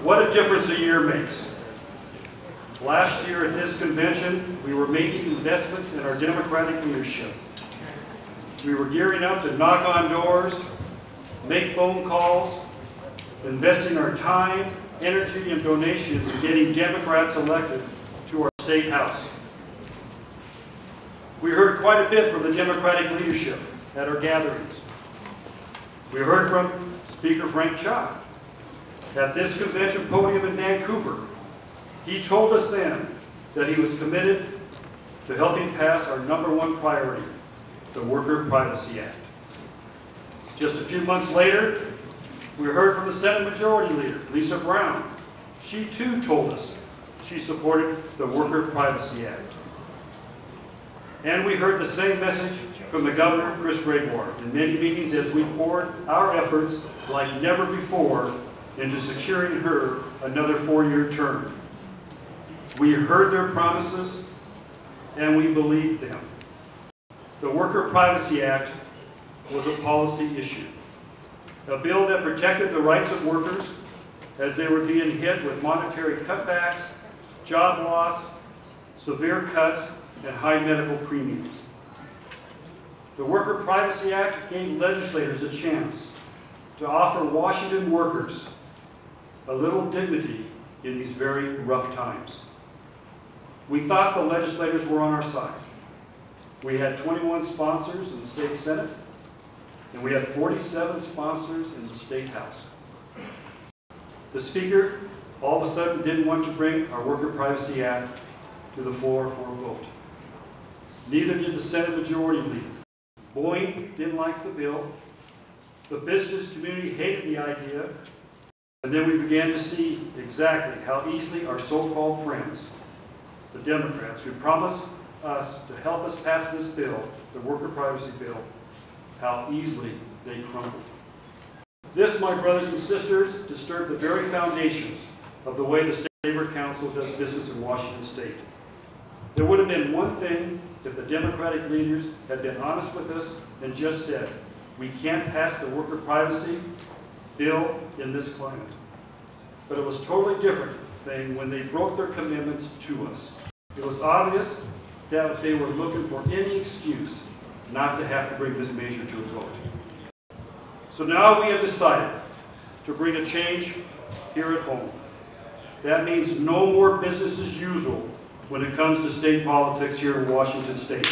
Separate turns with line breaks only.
What a difference a year makes. Last year at this convention, we were making investments in our Democratic leadership. We were gearing up to knock on doors, make phone calls, investing our time, energy, and donations in getting Democrats elected to our state house. We heard quite a bit from the Democratic leadership at our gatherings. We heard from Speaker Frank Chop at this convention podium in Vancouver. He told us then that he was committed to helping pass our #1 priority, the Worker Privacy Act. Just a few months later, we heard from the Senate Majority Leader, Lisa Brown. She too told us she supported the Worker Privacy Act. And we heard the same message from the Governor, Chris Gregoire, in many meetings as we poured our efforts like never before into securing her another 4-year term. We heard their promises and we believed them. The Worker Privacy Act was a policy issue, a bill that protected the rights of workers as they were being hit with monetary cutbacks, job loss, severe cuts, and high medical premiums. The Worker Privacy Act gave legislators a chance to offer Washington workers a little dignity in these very rough times. We thought the legislators were on our side. We had 21 sponsors in the state Senate, and we had 47 sponsors in the state House. The Speaker all of a sudden didn't want to bring our Worker Privacy Act to the floor for a vote. Neither did the Senate Majority Leader. Boeing didn't like the bill. The business community hated the idea. And then we began to see exactly how easily our so-called friends, the Democrats, who promised us to help us pass this bill, the Worker Privacy Bill, how easily they crumbled. This, my brothers and sisters, disturbed the very foundations of the way the State Labor Council does business in Washington State. There would have been one thing if the Democratic leaders had been honest with us and just said, we can't pass the Worker Privacy Bill in this climate. But it was a totally different thing when they broke their commitments to us. It was obvious that they were looking for any excuse not to have to bring this measure to a vote. So now we have decided to bring a change here at home. That means no more business as usual when it comes to state politics here in Washington State.